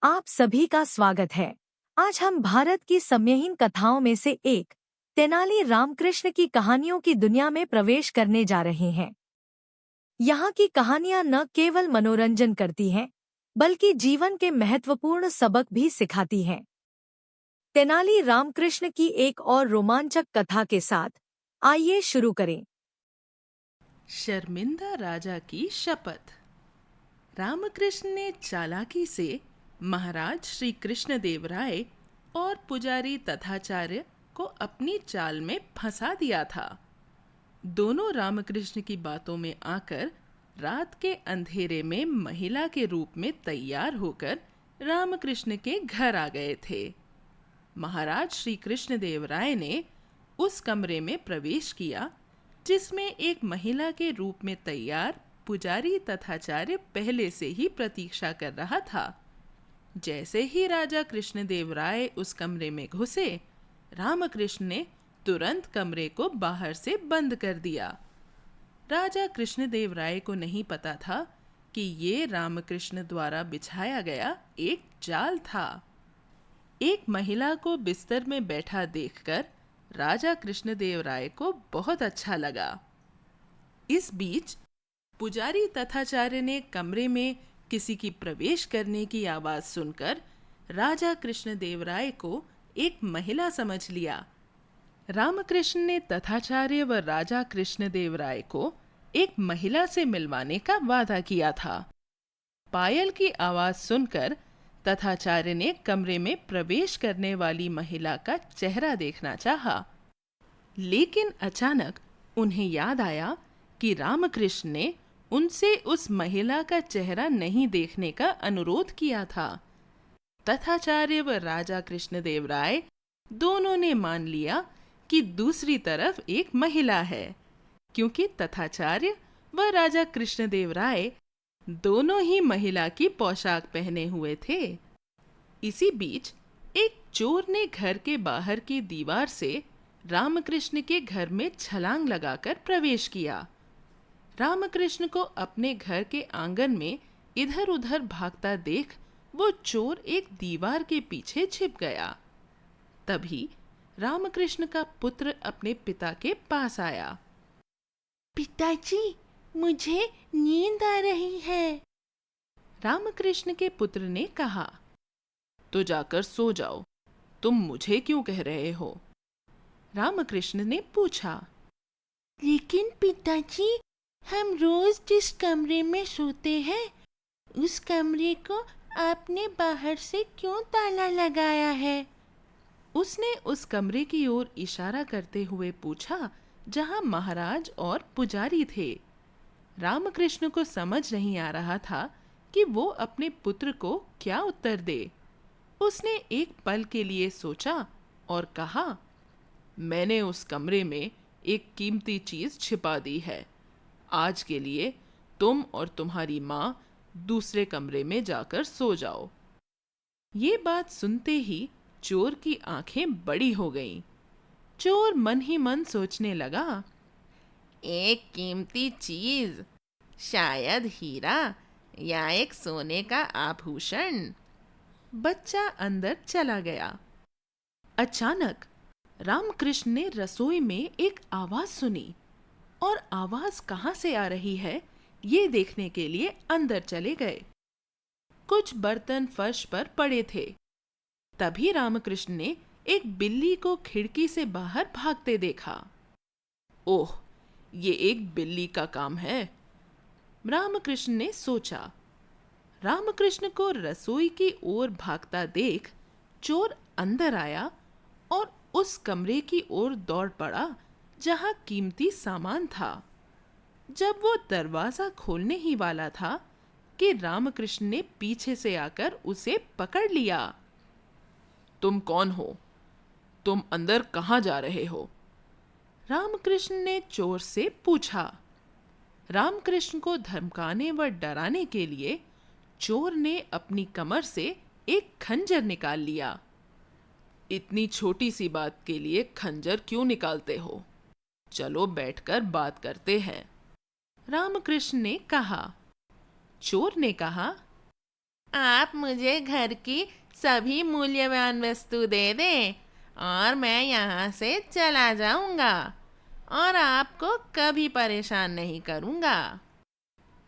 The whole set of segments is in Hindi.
आप सभी का स्वागत है। आज हम भारत की समयहीन कथाओं में से एक तेनाली रामकृष्ण की कहानियों की दुनिया में प्रवेश करने जा रहे हैं। यहाँ की कहानियाँ न केवल मनोरंजन करती हैं, बल्कि जीवन के महत्वपूर्ण सबक भी सिखाती हैं। तेनाली रामकृष्ण की एक और रोमांचक कथा के साथ आइए शुरू करें। शर्मिंदा राजा की शपथ। रामकृष्ण ने चालाकी से महाराज श्री कृष्णदेव राय और पुजारी तथाचार्य को अपनी चाल में फंसा दिया था। दोनों रामकृष्ण की बातों में आकर रात के अंधेरे में महिला के रूप में तैयार होकर रामकृष्ण के घर आ गए थे। महाराज श्री कृष्णदेव राय ने उस कमरे में प्रवेश किया जिसमें एक महिला के रूप में तैयार पुजारी तथाचार्य पहले से ही प्रतीक्षा कर रहा था। जैसे ही राजा कृष्णदेव राय उस कमरे में घुसे, रामकृष्ण ने तुरंत कमरे को बाहर से बंद कर दिया। राजा कृष्णदेव राय को नहीं पता था कि ये रामकृष्ण द्वारा बिछाया गया एक जाल था। एक महिला को बिस्तर में बैठा देखकर राजा कृष्णदेव राय को बहुत अच्छा लगा। इस बीच पुजारी तथाचार्य ने कमरे में किसी की प्रवेश करने की आवाज सुनकर राजा कृष्णदेव राय को एक महिला समझ लिया। रामकृष्ण ने तथाचार्य व राजा कृष्णदेव राय को एक महिला से मिलवाने का वादा किया था। पायल की आवाज सुनकर तथाचार्य ने कमरे में प्रवेश करने वाली महिला का चेहरा देखना चाहा, लेकिन अचानक उन्हें याद आया कि रामकृष्ण ने उनसे उस महिला का चेहरा नहीं देखने का अनुरोध किया था। तथाचार्य व राजा कृष्णदेव राय दोनों ने मान लिया कि दूसरी तरफ एक महिला है, क्योंकि तथाचार्य व राजा कृष्णदेव राय दोनों ही महिला की पोशाक पहने हुए थे। इसी बीच एक चोर ने घर के बाहर की दीवार से रामकृष्ण के घर में छलांग लगाकर प्रवेश किया। रामकृष्ण को अपने घर के आंगन में इधर उधर भागता देख वो चोर एक दीवार के पीछे छिप गया। तभी रामकृष्ण का पुत्र अपने पिता के पास आया। पिताजी, मुझे नींद आ रही है। रामकृष्ण के पुत्र ने कहा, तो जाकर सो जाओ, तुम मुझे क्यों कह रहे हो? रामकृष्ण ने पूछा। लेकिन पिताजी, हम रोज जिस कमरे में सोते हैं, उस कमरे को आपने बाहर से क्यों ताला लगाया है? उसने उस कमरे की ओर इशारा करते हुए पूछा जहां महाराज और पुजारी थे। रामकृष्ण को समझ नहीं आ रहा था कि वो अपने पुत्र को क्या उत्तर दे। उसने एक पल के लिए सोचा और कहा, मैंने उस कमरे में एक कीमती चीज छिपा दी है। आज के लिए तुम और तुम्हारी माँ दूसरे कमरे में जाकर सो जाओ। ये बात सुनते ही चोर की आंखें बड़ी हो गईं। चोर मन ही मन सोचने लगा, एक कीमती चीज, शायद हीरा या एक सोने का आभूषण। बच्चा अंदर चला गया। अचानक रामकृष्ण ने रसोई में एक आवाज सुनी और आवाज कहां से आ रही है ये देखने के लिए अंदर चले गए। कुछ बर्तन फर्श पर पड़े थे। तभी रामकृष्ण ने एक बिल्ली को खिड़की से बाहर भागते देखा। ओह, ये एक बिल्ली का काम है, रामकृष्ण ने सोचा। रामकृष्ण को रसोई की ओर भागता देख चोर अंदर आया और उस कमरे की ओर दौड़ पड़ा जहां कीमती सामान था। जब वो दरवाजा खोलने ही वाला था कि रामकृष्ण ने पीछे से आकर उसे पकड़ लिया। तुम कौन हो? तुम अंदर कहां जा रहे हो? रामकृष्ण ने चोर से पूछा। रामकृष्ण को धमकाने व डराने के लिए चोर ने अपनी कमर से एक खंजर निकाल लिया। इतनी छोटी सी बात के लिए खंजर क्यों निकालते हो? चलो बैठकर बात करते हैं, रामकृष्ण ने कहा। चोर ने कहा, आप मुझे घर की सभी मूल्यवान वस्तु दे दें और मैं यहाँ से चला जाऊंगा और आपको कभी परेशान नहीं करूंगा।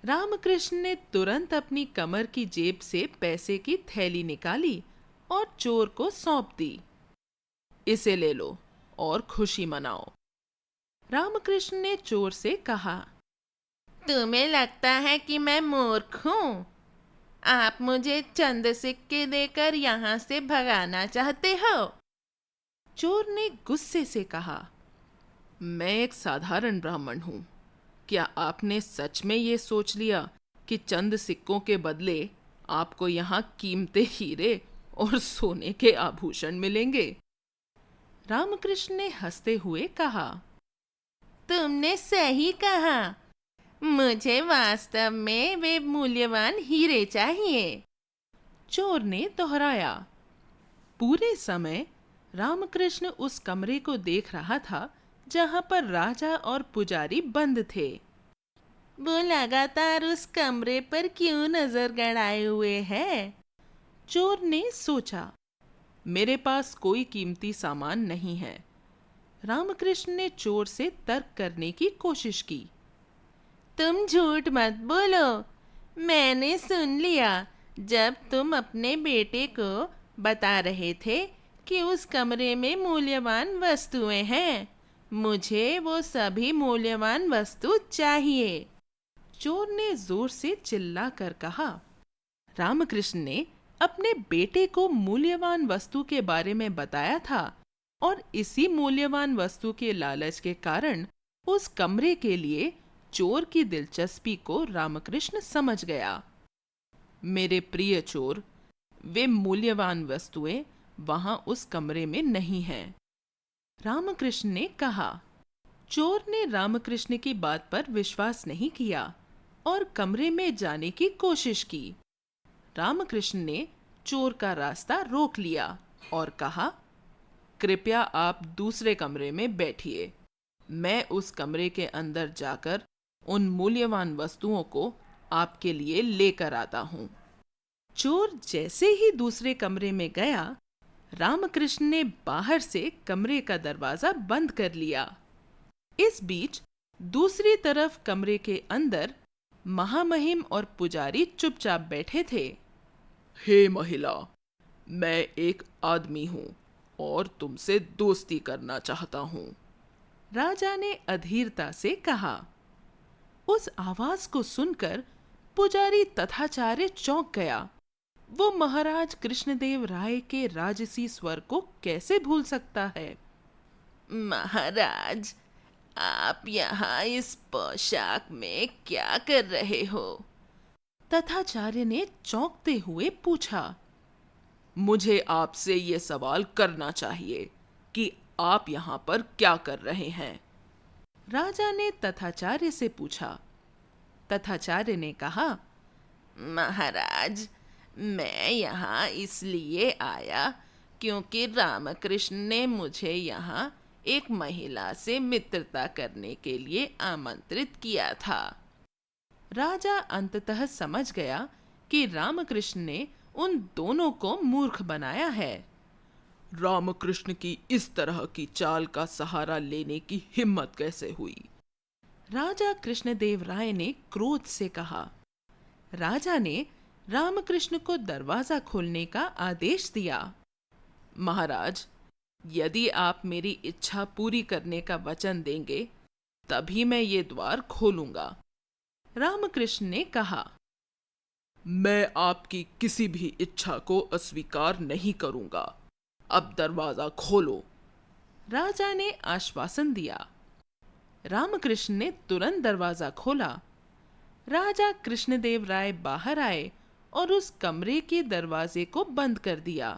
रामकृष्ण ने तुरंत अपनी कमर की जेब से पैसे की थैली निकाली और चोर को सौंप दी। इसे ले लो और खुशी मनाओ। रामकृष्ण ने चोर से कहा, तुम्हें लगता है कि मैं मूर्ख हूँ? आप मुझे चंद सिक्के देकर यहाँ से भगाना चाहते हो? चोर ने गुस्से से कहा, मैं एक साधारण ब्राह्मण हूं। क्या आपने सच में ये सोच लिया कि चंद सिक्कों के बदले आपको यहाँ कीमती हीरे और सोने के आभूषण मिलेंगे? रामकृष्ण ने हंसते हुए कहा, तुमने सही कहा। मुझे वास्तव में वे मूल्यवान हीरे चाहिए। चोर ने दोहराया। पूरे समय रामकृष्ण उस कमरे को देख रहा था जहां पर राजा और पुजारी बंद थे। वो लगातार उस कमरे पर क्यों नजर गड़ाए हुए है? चोर ने सोचा, मेरे पास कोई कीमती सामान नहीं है। रामकृष्ण ने चोर से तर्क करने की कोशिश की। तुम झूठ मत बोलो। मैंने सुन लिया जब तुम अपने बेटे को बता रहे थे कि उस कमरे में मूल्यवान वस्तुएं हैं। मुझे वो सभी मूल्यवान वस्तु चाहिए। चोर ने जोर से चिल्ला कर कहा। रामकृष्ण ने अपने बेटे को मूल्यवान वस्तु के बारे में बताया था और इसी मूल्यवान वस्तु के लालच के कारण उस कमरे के लिए चोर की दिलचस्पी को रामकृष्ण समझ गया। मेरे प्रिय चोर, वे मूल्यवान वस्तुएं वहां उस कमरे में नहीं हैं, रामकृष्ण ने कहा। चोर ने रामकृष्ण की बात पर विश्वास नहीं किया और कमरे में जाने की कोशिश की। रामकृष्ण ने चोर का रास्ता रोक लिया और कहा, कृपया आप दूसरे कमरे में बैठिए। मैं उस कमरे के अंदर जाकर उन मूल्यवान वस्तुओं को आपके लिए लेकर आता हूं। चोर जैसे ही दूसरे कमरे में गया, रामकृष्ण ने बाहर से कमरे का दरवाजा बंद कर लिया। इस बीच दूसरी तरफ कमरे के अंदर महामहिम और पुजारी चुपचाप बैठे थे। हे महिला, मैं एक आदमी हूं और तुमसे दोस्ती करना चाहता हूं, राजा ने अधीरता से कहा। उस आवाज को सुनकर पुजारी तथाचार्य चौंक गया। वो महाराज कृष्णदेव राय के राजसी स्वर को कैसे भूल सकता है? महाराज, आप यहाँ इस पोशाक में क्या कर रहे हो? तथाचार्य ने चौंकते हुए पूछा। मुझे आपसे ये सवाल करना चाहिए कि आप यहाँ पर क्या कर रहे हैं? राजा ने तथाचार्य से पूछा। तथाचार्य ने कहा, महाराज, मैं यहाँ इसलिए आया क्योंकि रामकृष्ण ने मुझे यहाँ एक महिला से मित्रता करने के लिए आमंत्रित किया था। राजा अंततः समझ गया कि रामकृष्ण ने उन दोनों को मूर्ख बनाया है। रामकृष्ण की इस तरह की चाल का सहारा लेने की हिम्मत कैसे हुई? राजा कृष्णदेव राय ने क्रोध से कहा। राजा ने रामकृष्ण को दरवाजा खोलने का आदेश दिया। महाराज, यदि आप मेरी इच्छा पूरी करने का वचन देंगे, तभी मैं ये द्वार खोलूंगा, रामकृष्ण ने कहा। मैं आपकी किसी भी इच्छा को अस्वीकार नहीं करूंगा। अब दरवाजा खोलो, राजा ने आश्वासन दिया। रामकृष्ण ने तुरंत दरवाजा खोला। राजा कृष्णदेव राय बाहर आए और उस कमरे के दरवाजे को बंद कर दिया।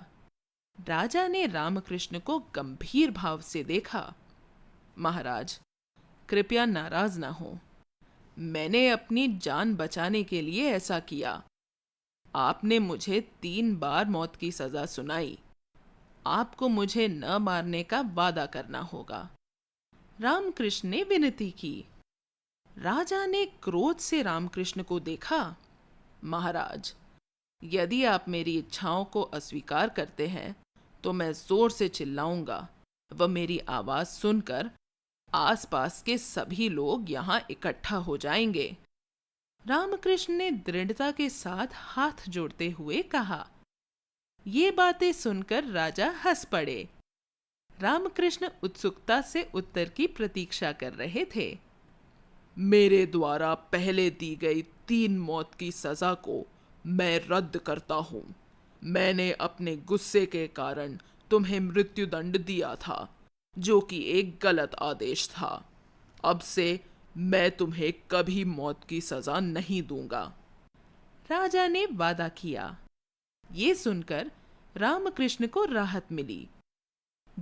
राजा ने रामकृष्ण को गंभीर भाव से देखा। महाराज, कृपया नाराज ना हो। मैंने अपनी जान बचाने के लिए ऐसा किया। आपने मुझे 3 बार मौत की सजा सुनाई। आपको मुझे न मारने का वादा करना होगा, रामकृष्ण ने विनती की। राजा ने क्रोध से रामकृष्ण को देखा। महाराज, यदि आप मेरी इच्छाओं को अस्वीकार करते हैं तो मैं जोर से चिल्लाऊंगा व मेरी आवाज सुनकर आसपास के सभी लोग यहाँ इकट्ठा हो जाएंगे। रामकृष्ण ने दृढ़ता के साथ हाथ जोड़ते हुए कहा। ये बातें सुनकर राजा हंस पड़े। रामकृष्ण उत्सुकता से उत्तर की प्रतीक्षा कर रहे थे। मेरे द्वारा पहले दी गई 3 मौत की सजा को मैं रद्द करता हूं। मैंने अपने गुस्से के कारण तुम्हें मृत्युदंड दिया था, जो कि एक गलत आदेश था। अब से मैं तुम्हें कभी मौत की सजा नहीं दूंगा। राजा ने वादा किया। ये सुनकर रामकृष्ण को राहत मिली।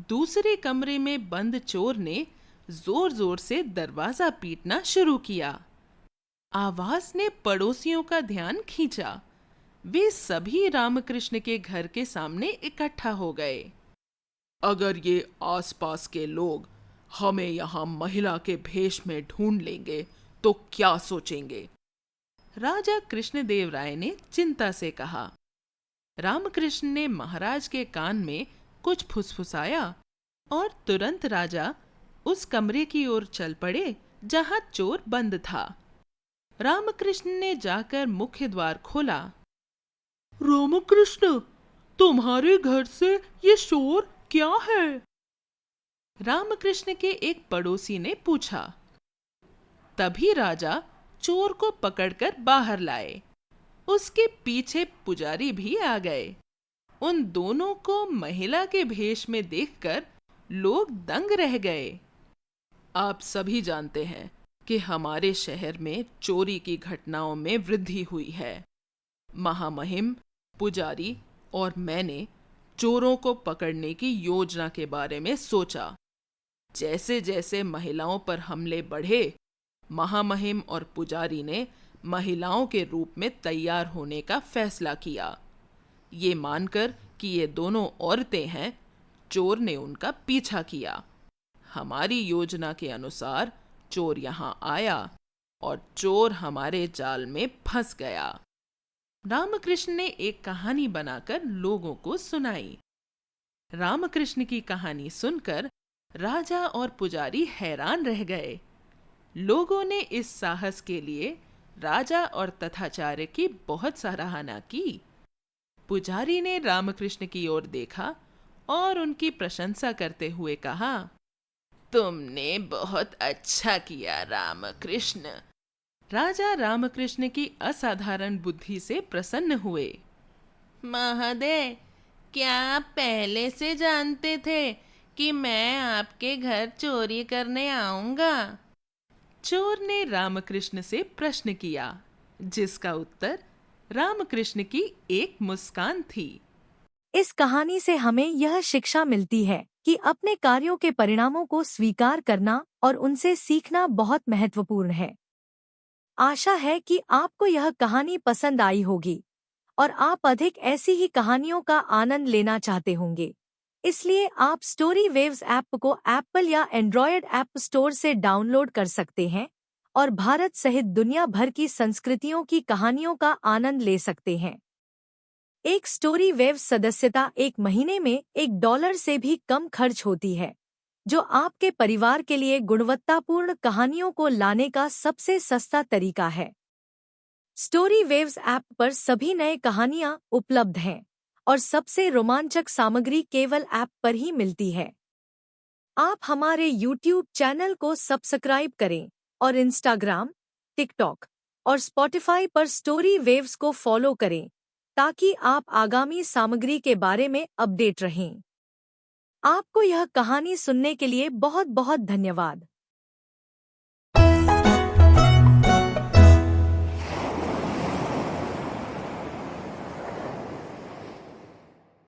दूसरे कमरे में बंद चोर ने जोर जोर से दरवाजा पीटना शुरू किया। आवाज ने पड़ोसियों का ध्यान खींचा। वे सभी रामकृष्ण के घर के सामने इकट्ठा हो गए। अगर ये आसपास के लोग हमें यहाँ महिला के भेष में ढूंढ लेंगे तो क्या सोचेंगे? राजा कृष्णदेव राय ने चिंता से कहा। रामकृष्ण ने महाराज के कान में कुछ फुसफुसाया और तुरंत राजा उस कमरे की ओर चल पड़े जहां चोर बंद था। रामकृष्ण ने जाकर मुख्य द्वार खोला। रामकृष्ण, तुम्हारे घर से ये शोर क्या है? रामकृष्ण के एक पड़ोसी ने पूछा। तभी राजा चोर को पकड़कर बाहर लाए। उसके पीछे पुजारी भी आ गए। उन दोनों को महिला के भेष में देखकर लोग दंग रह गए। आप सभी जानते हैं कि हमारे शहर में चोरी की घटनाओं में वृद्धि हुई है। महामहिम, पुजारी और मैंने चोरों को पकड़ने की योजना के बारे में सोचा। जैसे जैसे महिलाओं पर हमले बढ़े, महामहिम और पुजारी ने महिलाओं के रूप में तैयार होने का फैसला किया। ये मानकर कि ये दोनों औरतें हैं, चोर ने उनका पीछा किया। हमारी योजना के अनुसार चोर यहाँ आया और चोर हमारे जाल में फंस गया। रामकृष्ण ने एक कहानी बनाकर लोगों को सुनाई। रामकृष्ण की कहानी सुनकर राजा और पुजारी हैरान रह गए। लोगों ने इस साहस के लिए राजा और तथाचार्य की बहुत सराहना की। पुजारी ने रामकृष्ण की ओर देखा और उनकी प्रशंसा करते हुए कहा, तुमने बहुत अच्छा किया रामकृष्ण। राजा रामकृष्ण की असाधारण बुद्धि से प्रसन्न हुए। महोदय, क्या आप पहले से जानते थे कि मैं आपके घर चोरी करने आऊंगा? चोर ने रामकृष्ण से प्रश्न किया, जिसका उत्तर रामकृष्ण की एक मुस्कान थी। इस कहानी से हमें यह शिक्षा मिलती है कि अपने कार्यों के परिणामों को स्वीकार करना और उनसे सीखना बहुत महत्वपूर्ण है। आशा है कि आपको यह कहानी पसंद आई होगी और आप अधिक ऐसी ही कहानियों का आनंद लेना चाहते होंगे। इसलिए आप स्टोरी वेव्स ऐप को एप्पल या एंड्रॉयड ऐप स्टोर से डाउनलोड कर सकते हैं और भारत सहित दुनिया भर की संस्कृतियों की कहानियों का आनंद ले सकते हैं। एक स्टोरी वेव्स सदस्यता 1 महीने में $1 से भी कम खर्च होती है, जो आपके परिवार के लिए गुणवत्तापूर्ण कहानियों को लाने का सबसे सस्ता तरीका है। स्टोरी वेव्स ऐप पर सभी नए कहानियां उपलब्ध हैं और सबसे रोमांचक सामग्री केवल ऐप पर ही मिलती है। आप हमारे YouTube चैनल को सब्सक्राइब करें और Instagram, TikTok और Spotify पर स्टोरी वेव्स को फॉलो करें ताकि आप आगामी सामग्री के बारे में अपडेट रहें। आपको यह कहानी सुनने के लिए बहुत बहुत धन्यवाद।